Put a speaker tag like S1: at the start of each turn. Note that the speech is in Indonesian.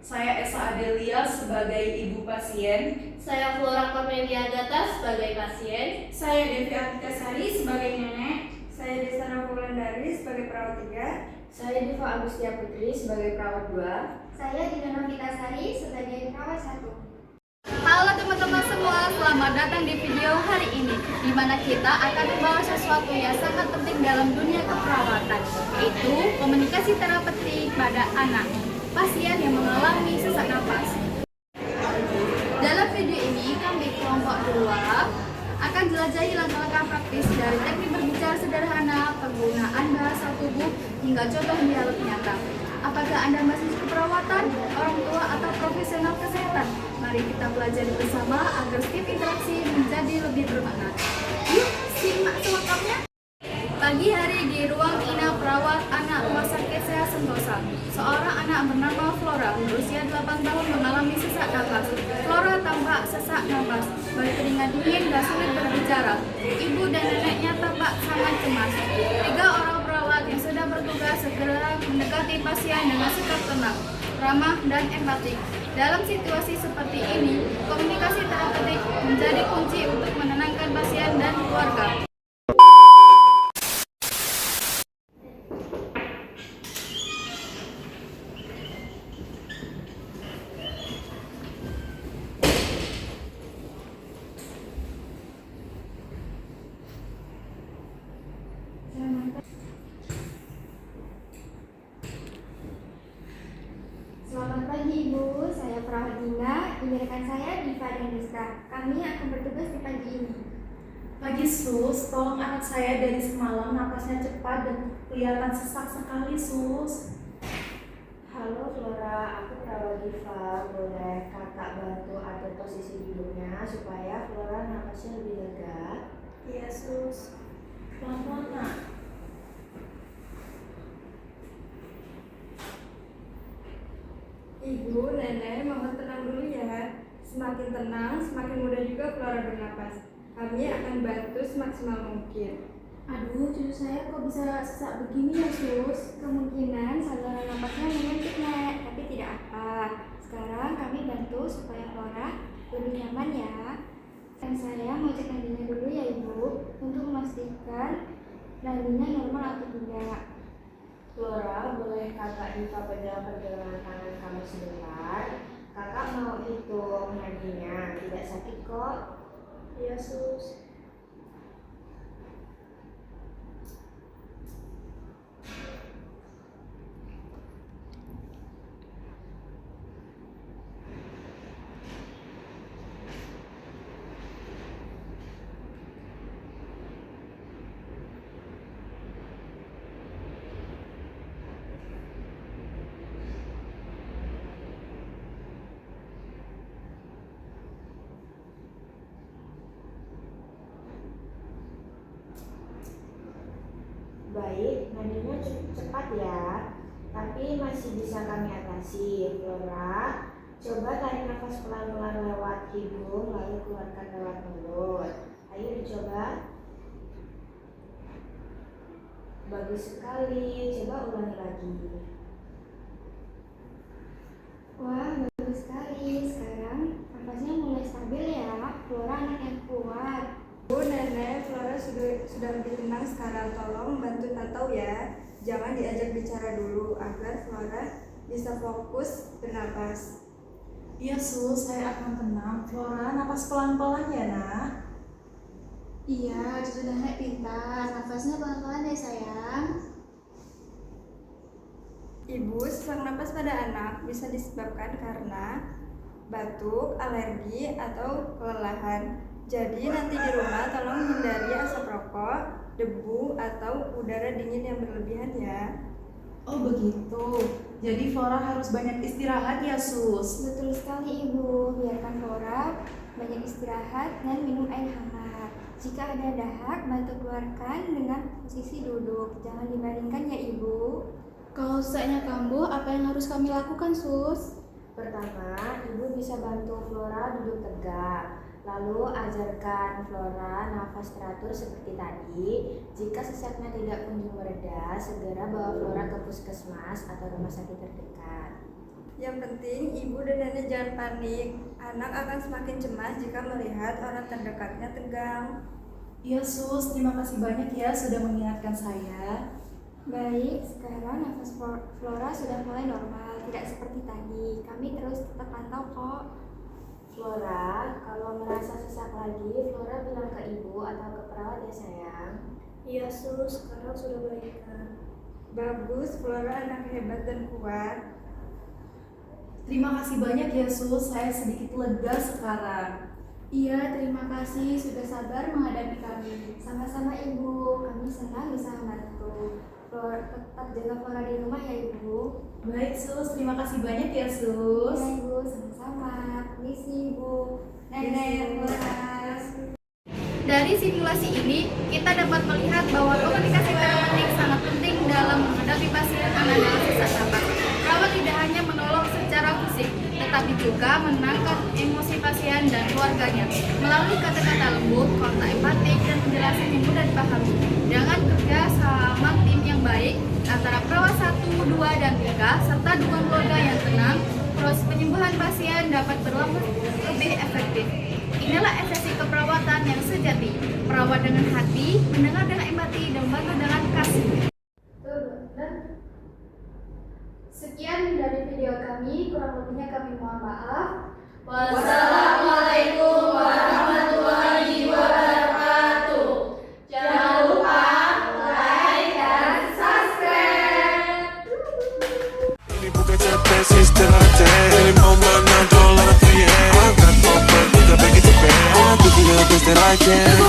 S1: Saya Esa Adelia sebagai ibu pasien.
S2: Saya Flora Cornelia Gata sebagai pasien.
S3: Saya Devi Atika Sari sebagai nenek. Saya Desana Wulandari sebagai perawat 3.
S4: Saya Diva Agustia Putri sebagai perawat 2.
S5: Saya Dina Novita Sari sebagai perawat 1.
S6: Halo teman-teman semua, selamat datang di video hari ini, di mana kita akan membahas sesuatu yang sangat penting dalam dunia keperawatan, yaitu komunikasi terapeutik pada anak pasien yang mengalami sesak napas. Dalam video ini, kami kelompok 2 akan jelajahi langkah-langkah praktis dari teknik berbicara sederhana, penggunaan bahasa tubuh, hingga contoh dialog nyata. Apakah Anda masih keperawatan, orang tua, atau profesional kesehatan? Mari kita pelajari bersama agar setiap interaksi menjadi lebih bermakna. Yuk, simak selengkapnya. Pagi hari di ruang inap perawat anak Rumah Sakit Sehat Sentosa, seorang anak bernama Flora berusia 8 tahun mengalami sesak napas. Flora tampak sesak napas, berkeringat dingin dan sulit berbicara. Ibu dan neneknya tampak sangat cemas. 3 orang perawat yang sedang bertugas segera mendekati pasien dengan sikap tenang, ramah, dan empatik. Dalam situasi seperti ini, komunikasi terapeutik menjadi kunci untuk menenangkan pasien dan keluarga.
S5: Selamat pagi Ibu, saya perawat Dina. Ini rekan saya Diva dan Rizka. Kami akan bertugas di pagi ini.
S1: Pagi sus, tolong anak saya dari semalam napasnya cepat dan kelihatan sesak sekali sus.
S4: Halo Flora, aku perawat Diva. Boleh kakak bantu atur posisi duduknya supaya Flora napasnya lebih lega?
S1: Iya sus, pelan-pelan nak.
S3: Ibu, nenek, mohon tenang dulu ya. Semakin tenang, semakin mudah juga Flora bernapas. Kami akan bantu semaksimal mungkin.
S5: Aduh, cucu saya kok bisa sesak begini ya sus? Kemungkinan saluran napasnya menyempit Nek, tapi tidak apa. Sekarang kami bantu supaya Flora lebih nyaman ya. Dan saya mau cek nadinya dulu ya Ibu, untuk memastikan nadinya normal atau tidak.
S4: Flora, boleh kakak Diva pegang pergelangan tangan kamu sebentar? Kakak mau hitung nadinya, tidak sakit kok.
S1: Iya sus.
S4: Baik, nadinya cukup cepat ya, tapi masih bisa kami atasi. Flora, coba tarik nafas pelan-pelan lewat hidung, lalu keluarkan lewat mulut. Ayo dicoba. Bagus sekali, coba ulangi lagi.
S5: Wah, bagus sekali. Sekarang napasnya mulai stabil ya. Flora anak yang kuat.
S3: Bu, nenek, Flora sudah lebih tenang sekarang. Tolong bantu Tatau ya. Jangan diajak bicara dulu agar Flora bisa fokus bernapas.
S1: Iya sus, saya akan tenang. Flora, napas pelan-pelan ya nak.
S5: Iya, cucu nenek pintar. Nafasnya pelan-pelan ya sayang.
S3: Ibu, sesak napas pada anak bisa disebabkan karena batuk, alergi, atau kelelahan. Jadi nanti di rumah tolong hindari asap rokok, debu, atau udara dingin yang berlebihan ya.
S1: Oh begitu, jadi Flora harus banyak istirahat ya sus.
S5: Betul sekali Ibu. Biarkan Flora banyak istirahat, dan minum air hangat. Jika ada dahak, bantu keluarkan dengan posisi duduk. Jangan dibandingkan ya Ibu.
S1: Kalau sesaknya kambuh, apa yang harus kami lakukan, Sus?
S4: Pertama, Ibu bisa bantu Flora duduk tegak. Lalu ajarkan Flora nafas teratur seperti tadi. Jika sesaknya tidak kunjung mereda, segera bawa Flora ke puskesmas atau rumah sakit terdekat.
S3: Yang penting ibu dan nenek jangan panik. Anak akan semakin cemas jika melihat orang terdekatnya tegang.
S1: Iya, Sus. Terima kasih banyak ya sudah mengingatkan saya.
S5: Baik, sekarang nafas Flora sudah mulai normal, tidak seperti tadi. Kami terus tetap pantau kok.
S4: Flora, kalau merasa sesak lagi, Flora bilang ke ibu atau ke perawat ya sayang.
S1: Iya, Sus. Sekarang sudah baikan.
S3: Bagus, Flora anak hebat dan kuat.
S1: Terima kasih banyak ya, Sus. Saya sedikit lega sekarang.
S2: Iya, terima kasih sudah sabar menghadapi kami.
S5: Sama-sama Ibu, kami senang bisa membantu. Flora, tetap jaga Flora di rumah ya Ibu.
S1: Baik, Sus. Terima kasih banyak ya, Sus.
S5: Ya Ibu, sama-sama. Permisi Ibu. Nenek, Flora.
S6: Dari simulasi ini, kita dapat melihat bahwa komunikasi terapeutik sangat penting dalam menghadapi pasien anak dengan sesak napas. Perawat tidak hanya menolong secara fisik, tetapi juga menangkap emosi pasien dan keluarganya melalui kata-kata lembut, kontak empatik, dan penjelasan yang mudah dipahami. Dengan kerja sama tim yang baik antara perawat 1, 2, dan 3, serta dukungan keluarga yang tenang, proses penyembuhan pasien dapat berlangsung lebih efektif. Inilah esensi keperawatan yang sejati. Perawat dengan hati, mendengar dengan empati, dan membantu dengan kasih.
S5: Sekian dari video kami, kurang lebihnya kami mohon maaf.
S2: Wassalamualaikum warahmatullahi wabarakatuh. Jangan lupa like dan subscribe.
S7: Ini bukan capek sistem Ini momen yang dolar free I got no break, udah begitu bad I do the best that I can